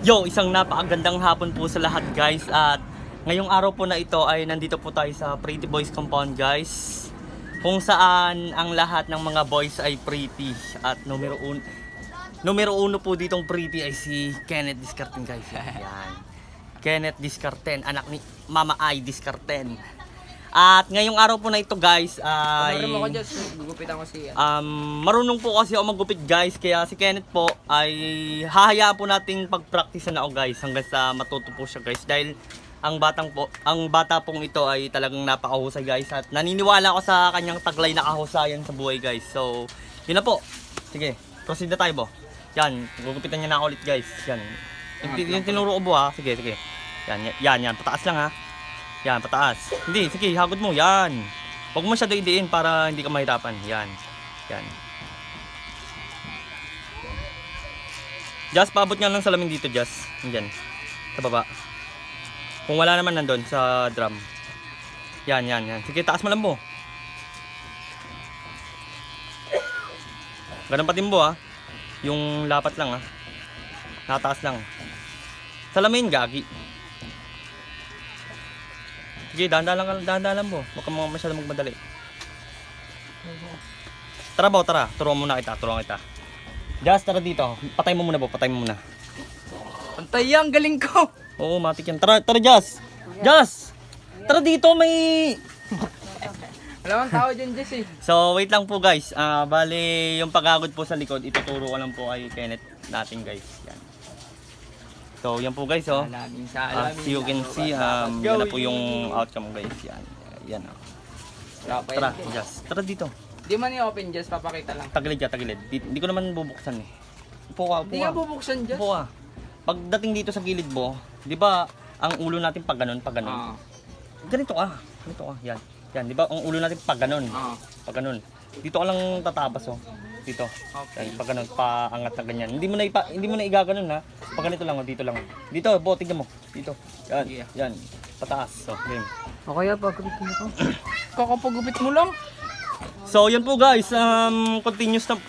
Yo, isang napakagandang hapon po sa lahat guys. At ngayong araw po na ito ay nandito po tayo sa Pretty Boys Compound guys, kung saan ang lahat ng mga boys ay pretty. At numero uno po ditong pretty ay si Kenneth Discarten guys. Yan. Kenneth Discarten, anak ni Mama Ay Discarten. At ngayong araw po na ito guys ay Ano mo ko dyan, gugupitan ko siya. marunong po kasi ako maggupit guys, kaya si Kenneth po ay hahayaan po nating pag-practice na ako guys hanggang sa matuto po siya guys, dahil ang bata pong ito ay talagang napakahusay guys, at naniniwala ako sa kanyang taglay na kahusayan sa buhay guys. So yun na po, sige proceed na tayo po. Yan, gugupitan niya na ako ulit guys. Yan yung tinuro ko po ha. Sige yan pataas lang ha. Yan, pataas. Hindi, sige, hagod mo. Yan. Huwag mo masyado idiin para hindi ka mahirapan. Yan. Yan. Just, paabot nga lang salamin dito, Just. Yan. Sa baba. Kung wala naman nandun sa drum. Yan. Sige, taas mo lang po. Ganun pa timbo, ha. Yung lapat lang, ha. Nataas lang. Salamin, gagi. Sige, dahan-dahan lang po. Huwag ka masyadong magmadali. Tara po, tara. Turuan kita. Just, tara dito. Patay mo muna po, Pantay yan, galing ko! Oo, matik yan. Tara, Just. Just! Tara dito, may... Wala kang tao dyan, Jess eh. So, wait lang po guys. Bali, yung paghagod po sa likod, ituturo ko lang po kay Kenneth natin guys. Yan. So, yan po guys, oh. As you can see, yan na po yung outcome guys. Yan. Tara, Just. Tara dito. Di man i-open, Jess, papakita lang. Tagilid. Hindi ko naman bubuksan eh. Upo ka. Di nga bubuksan, Jess. Upo ka. Pagdating dito sa gilid mo, di ba, ang ulo natin pag ganun. Ganito ka. Yan. Di ba, ang ulo natin pag ganun. Pag ganun. Dito ka lang tatabas, oh. Dito. Okay. Yan, pag ganun, paangat na ganyan. Hindi mo na igaganon ha. Pag ganito lang, oh, dito lang. Dito, tignan mo. Dito. Yan. Pataas. So, game. O kaya, pagkupit mo ko. Kakapagupit mo lang. So, yan po guys.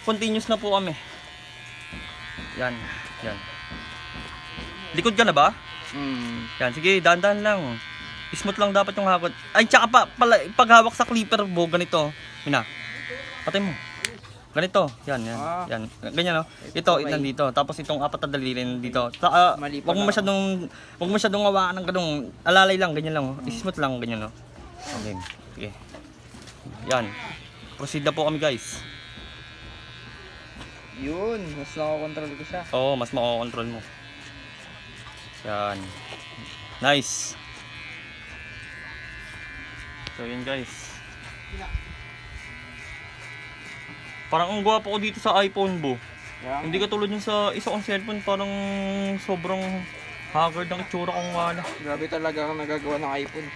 Continuous na po kami. Yan. Likod ka na ba? Yan, sige, dahan-dahan lang. Smooth lang dapat yung hagod. Ay, tsaka pala, paghawak sa clipper mo, ganito. Yun na. Patay mo. Ganito. Yan. Ganyan, no? Ito, nandito. Tapos itong apat na daliri dito. Wag mo masyadong hawakan ng ganung. Alalay lang, ganyan lang. Oh. Smooth lang, ganyan, no? Okay. Sige. Yan. Proceed na po kami, guys. Yun, mas nakakontrol ko siya. Oo, mas makakontrol mo. Yan. Nice. So, yun, guys. Parang ang gwapo ko dito sa iPhone, bo. Hindi ka tulad yung sa isa kong cellphone, parang sobrang haggard ang itsura kong wala. Grabe talaga ang nagagawa ng iPhone.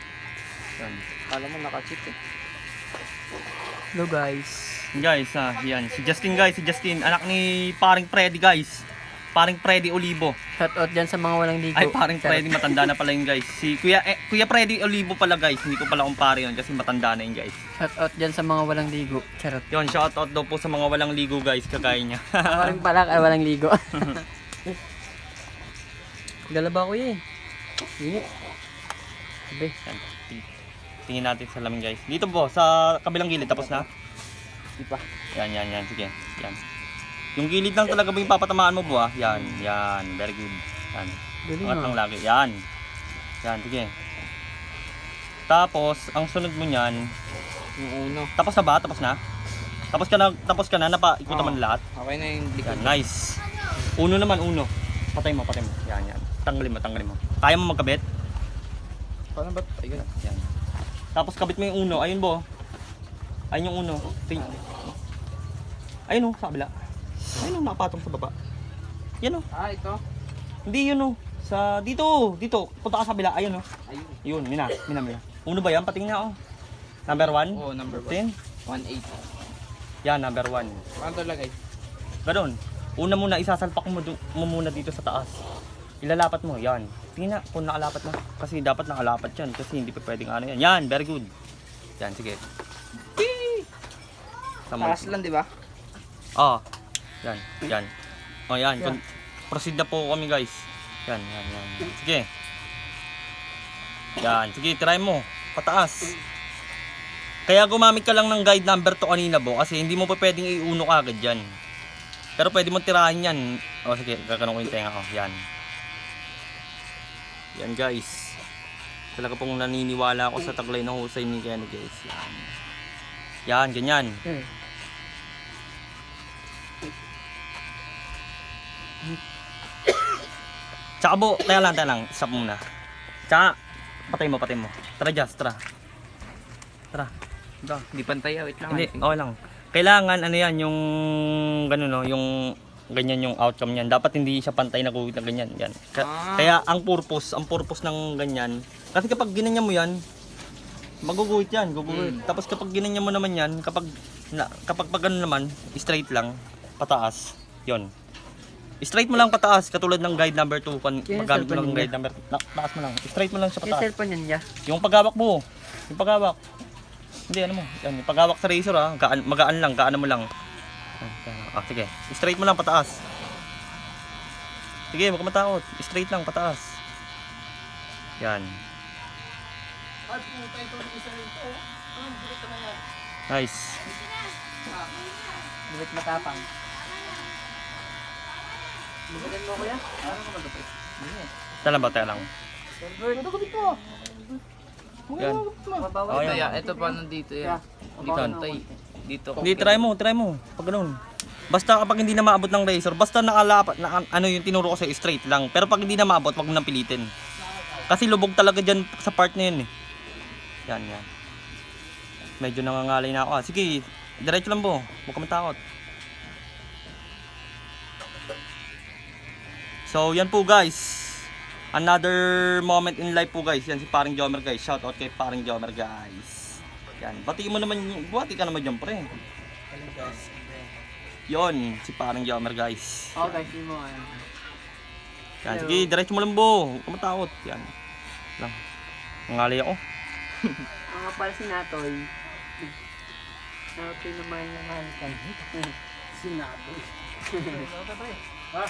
Yan. Kala mo naka-cheat eh. Hello guys. Guys, yan. Si Justin, anak ni paring Freddy, guys. Paring Freddy Olivo. Shout out dyan sa mga walang ligo. Ay, paring Freddy, matanda na pala yun, guys. Si Kuya Freddy Olivo pala, guys. Hindi ko pala kumpare yun kasi matanda na yun, guys. Shout out dyan sa mga walang ligo. Charot. Yun, shout out daw po sa mga walang ligo, guys, kagaya niya. Parang palak ay walang ligo. Galaba ko yun. Init. Sabi. Yan. Tingin natin sa lamin, guys. Dito po, sa kabilang gilid. Tapos na? Di pa. Yan. Sige. Yan. Yung gilid lang talaga ba yung papatamaan mo, buha? Yan. Very good. Yan. Angat lang lagi. Yan. Sige. Tapos, ang sunod mo niyan. Yung uno. Tapos na ba? Tapos ka na. Napaikot naman lahat. Okay na yung likod. Yan. Nice. Uno naman. Patay mo. Yan. Tanggalin mo. Kaya mo magkabit? Paano ba? Ayun. Yan. Tapos kabit mo yung uno. Ayun, bo. Ayun yung uno. Ayun, sa kabila. Ayun, nakapatong sa baba. Yan, oh. Ito. Hindi yun, oh. Dito. Punta ka sa kabila. Ayun, oh. Ayun. Yun, mina. Uno ba yan? Patingin nga, oh. Number 1? Oo, number 10? 1.8. Yan, number 1. Paano ito lagay? Ganon. Una muna, isasalpak mo muna dito sa taas. Ilalapat mo, yan. Tingnan na kung nakalapat na. Kasi dapat nakalapat yan. Kasi hindi pa pwedeng ano yan. Yan, very good. Yan, sige. Taas lang, di ba? Yan. O yan. Proceed na po kami guys. Yan. Sige. Yan, sige, try mo. Pataas. Kaya gumamit ka lang ng guide number 2 kanina, Bo, kasi hindi mo pa pwedeng iuno ka agad yan. Pero pwede mong tirahin yan. O sige, gaganong ko yung tenga ko. Yan. Yan guys. Talaga pong naniniwala ako sa taglay ng husay ni Kenny guys. Yan. Yan, ganyan. Tsaka Bo, tayo lang. Stop muna. Tsaka, patay mo. Tara, Jazz, tara. Hindi pantay, wait lang. Hindi, okay lang. Kailangan, ano yan, yung, gano'n, no, yung, ganyan yung outcome niyan. Dapat hindi siya pantay na guhit na ganyan. Yan. Kaya, ang purpose ng ganyan, kasi kapag ginanyan mo yan, maguguhit yan, guguhit. Tapos kapag ginanyan mo naman yan, kapag pag gano'n naman, straight lang, pataas, yon. Straight mo lang pataas, katulad ng guide number 2. Paggamit mo lang ng guide number 2. Taas mo lang. Straight mo lang siya Yung pataas. cellphone niya. Yung paghawak mo. Yung paghawak. Hindi, ano mo. Yan, yung paghawak sa razor ha. Magaan lang, gaan mo lang. Sige. Straight mo lang pataas. Sige, huwag ka matakot. Straight lang pataas. Yan. Nice. Bulit matapang. Bulitin mo kuya? Ano ka magupit? Tayo lang. Yan. Mabawal. Ito, Ito pa nandito yan. Hindi pantay. Dito. Hindi, try mo. Pag ganun. Basta kapag hindi na maabot ng razor, basta nakalapat, ano yung tinuro ko sa'yo, straight lang. Pero pag hindi na maabot, wag mo nang pilitin. Kasi lubog talaga dyan sa part na yun eh. Yan. Medyo nangangalay na ako. Sige, diretso lang Bo. Huwag ka matakot. So, yan po guys. Another moment in life po guys. Yan si Paring Jomer guys. Shout out kay Paring Jomer guys. Yan. Bati ka naman dyan pre. Yon, si Paring Jomer guys. Oh guys, yun mo. Yan, sige, diretso mo lang Bo. Huwag ka matakot. Yan. Lang. Nangalay ako. Ang kapal si Natoy. Natoy naman yung halikan. Si Natoy. Ha?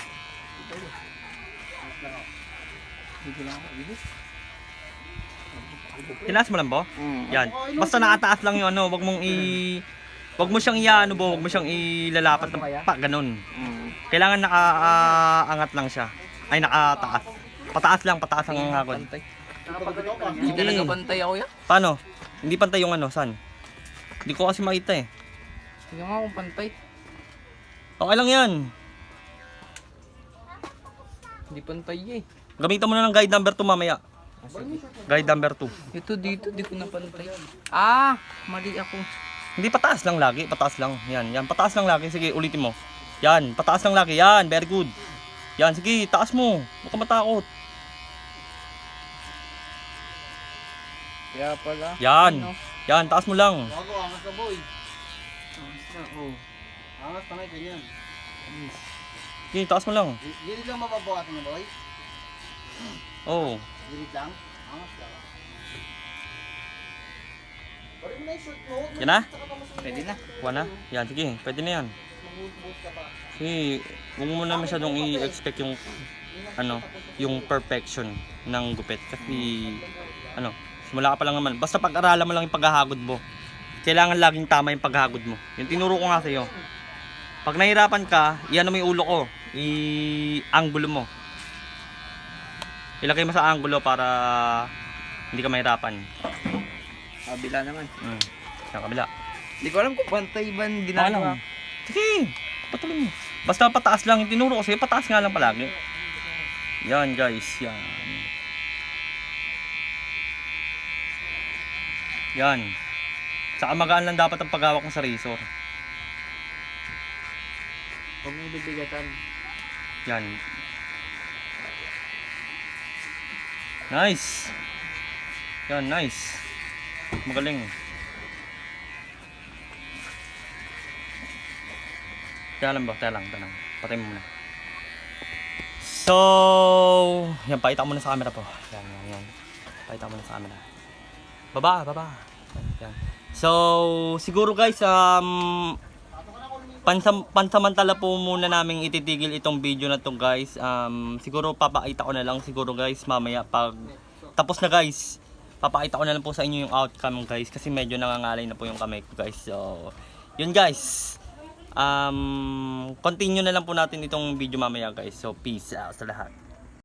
Tinaas mo lang Bo? Yan. Basta nakataas lang yung ano, wag mo siyang iano Bo, wag mo siyang ilalapat ng pa ganun. Kailangan nakaangat lang siya. Ay nakataas. Pataas ang hangakon. Hindi talaga pantay ako yan. Paano? Hindi pantay yung ano, saan? Hindi ko kasi makita eh. Hindi nga akong pantay. Okay lang 'yan. Hindi pantay eh. Gamitan mo na ng guide number 2 mamaya. Guide number 2. Ito dito, di ko na pantay. Mali ako. Hindi, pataas lang lagi, pataas lang. Yan, pataas lang lagi. Sige, ulitin mo. Yan, pataas lang lagi. Yan, very good. Yan, sige, taas mo. Huwag ka matakot. Kaya pala. Yan. Yan, taas mo lang. Bago, angas na boy. Oo. Angas na ngayon, ganyan. Sige, taas mo lang. Gilid lang mababawasan na boy. Oo. Gilid lang. Angas lang. Pwede mo na yung short mo. Yan na? Pwede na. Kuha na? Yan, sige, pwede na yan. Sige, huwag mo na masyadong i-expect yung yung perfection ng gupit. Kasi, simula ka pa lang naman. Basta pag-aralan mo lang yung paghahagod mo. Kailangan laging tama yung paghahagod mo. Yung tinuro ko nga sa'yo. Pag nahirapan ka, iyan mo yung ulo ko. I-angulo mo. Ilagay mo sa angulo para hindi ka mahirapan. Kabila naman. Sa kabila. Hindi ko alam kung pantay ba ang ginagawa. Sige, patuloy mo. Basta pataas lang yung tinuro ko sa'yo. Pataas nga lang palagi. Yan guys, yan. Yan. Saka magaan lang dapat ang paghawak mo sa razor. Huwag mong bibigatan. Yan. Nice. Yan, nice. Magaling. Teka lang. Patay mo muna. So, yan, pakita mo na sa camera po. Yan. Pakita mo na sa camera. Baba. Yan. So, siguro guys, pansamantala po muna namin ititigil itong video na to guys. Siguro papakita ko na lang siguro guys mamaya pag tapos na guys. Papakita ko na lang po sa inyo yung outcome guys kasi medyo nangangalay na po yung kamay ko guys. So, yun guys. Continue na lang po natin itong video mamaya guys. So, peace out sa lahat.